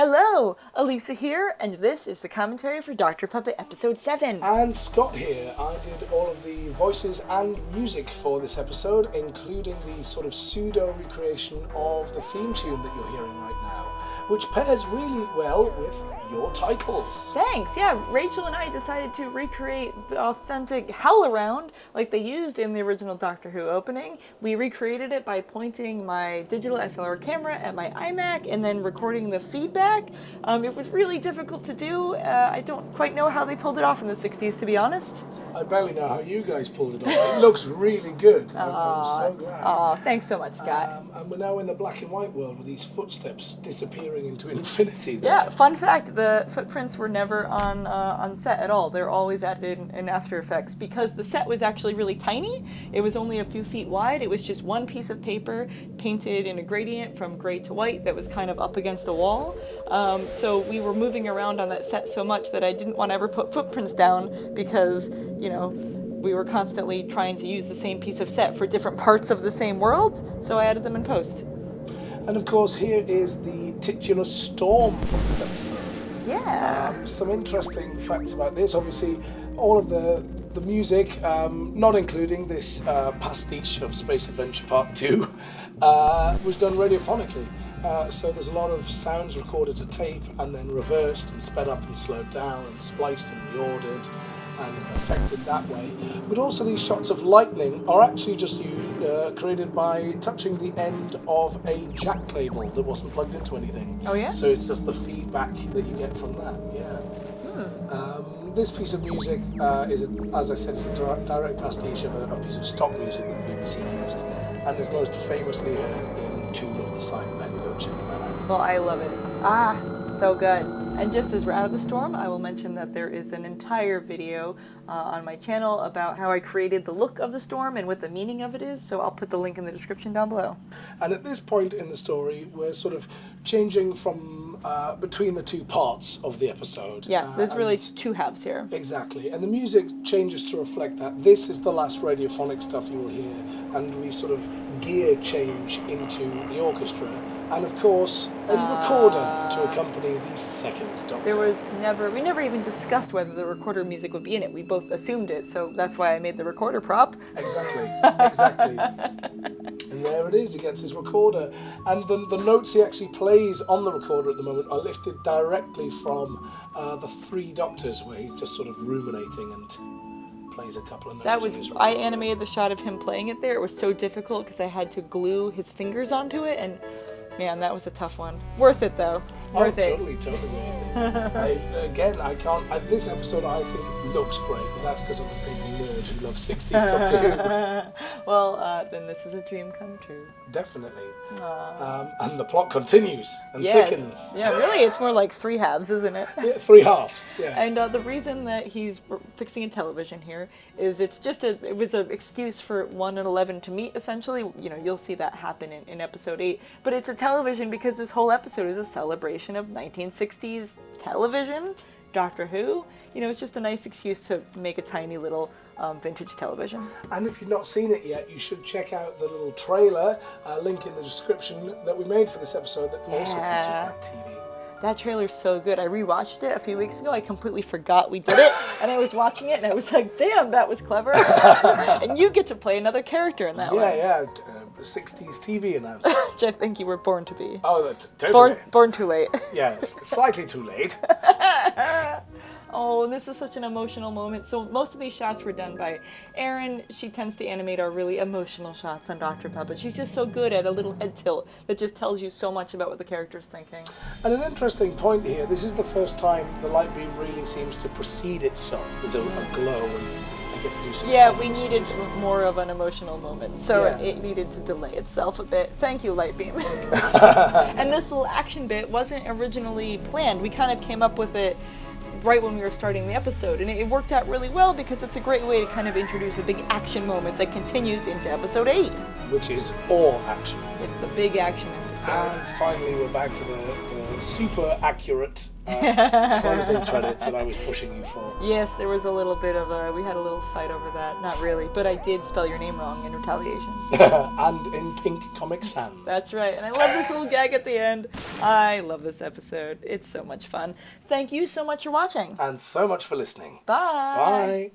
Hello, Elisa here, and this is the commentary for Dr. Puppet episode 7. And Scott here. I did all of the voices and music for this episode, including the sort of pseudo recreation of the theme tune that you're hearing right now, which pairs really well with your titles. Thanks, yeah, Rachel and I decided to recreate the authentic howl around like they used in the original Doctor Who opening. We recreated it by pointing my digital SLR camera at my iMac and then recording the feedback. It was really difficult to do. I don't quite know how they pulled it off in the 60s, to be honest. I barely know how you guys pulled it off. It looks really good. I'm so glad. Oh, thanks so much, Scott. And we're now in the black and white world with these footsteps disappearing into infinity there. Yeah, fun fact, the footprints were never on set at all. They're always added in After Effects because the set was actually really tiny. It was only a few feet wide. It was just one piece of paper painted in a gradient from gray to white that was kind of up against a wall. So we were moving around on that set so much that I didn't want to ever put footprints down because, you know, we were constantly trying to use the same piece of set for different parts of the same world, so I added them in post. And of course, here is the titular storm from this episode. Yeah. Some interesting facts about this. Obviously, all of the music, not including this pastiche of Space Adventure Part 2, was done radiophonically. So there's a lot of sounds recorded to tape and then reversed and sped up and slowed down and spliced and reordered and affected that way. But also these shots of lightning are actually just created by touching the end of a jack cable that wasn't plugged into anything. Oh yeah? So it's just the feedback that you get from that, yeah. This piece of music is, as I said, is a direct pastiche of a piece of stock music that the BBC used and is most famously heard in Tomb of the Cybermen. Go check that out. Well, I love it. Ah, so good. And just as we're out of the storm, I will mention that there is an entire video on my channel about how I created the look of the storm and what the meaning of it is, so I'll put the link in the description down below. And at this point in the story, we're sort of changing from between the two parts of the episode. Yeah, there's really two halves here. Exactly, and the music changes to reflect that. This is the last radiophonic stuff you will hear, and we sort of gear change into the orchestra. And of course, a recorder to accompany the second Doctor. We never even discussed whether the recorder music would be in it. We both assumed it, so that's why I made the recorder prop. Exactly. And there it is, he gets his recorder. And the notes he actually plays on the recorder at the moment are lifted directly from the Three Doctors, where he's just sort of ruminating and plays a couple of notes. I animated the shot of him playing it there. It was so difficult because I had to glue his fingers onto it, and man, that was a tough one. Worth it though. Worth it. Totally worth it. This episode I think looks great, but that's because I'm a big nerd who loves 60s Doctor Who. Well, then this is a dream come true. Definitely. And the plot continues and thickens. Yeah, really, it's more like three halves, isn't it? Yeah, three halves. Yeah. And the reason that he's fixing a television here is it was an excuse for 1 and 11 to meet, essentially. You know, you'll see that happen in episode 8. But it's a television because this whole episode is a celebration of 1960s television, Doctor Who. You know, it's just a nice excuse to make a tiny little vintage television. And if you've not seen it yet, you should check out the little trailer, link in the description, that we made for this episode that also features that TV. That trailer's so good. I rewatched it a few weeks ago. I completely forgot we did it, and I was watching it, and I was like, damn, that was clever. And you get to play another character in that one. Yeah, 60s TV announcer. Which I think you were born to be. Oh, totally. Born too late. Yes, slightly too late. Oh, this is such an emotional moment. So most of these shots were done by Erin. She tends to animate our really emotional shots on Dr. Puppet. She's just so good at a little head tilt that just tells you so much about what the character's thinking. And an interesting point here, this is the first time the light beam really seems to precede itself. There's a glow and I get to do something. Yeah, we needed more of an emotional moment, so it needed to delay itself a bit. Thank you, light beam. And this little action bit wasn't originally planned. We kind of came up with it right when we were starting the episode, and it worked out really well because it's a great way to kind of introduce a big action moment that continues into episode 8. Which is all action. It's the big action episode. And finally we're back to the super accurate closing credits that I was pushing you for. Yes, there was a little bit of we had a little fight over that. Not really, but I did spell your name wrong in retaliation. And in pink Comic Sans. That's right, and I love this little gag at the end. I love this episode. It's so much fun. Thank you so much for watching. And so much for listening. Bye. Bye.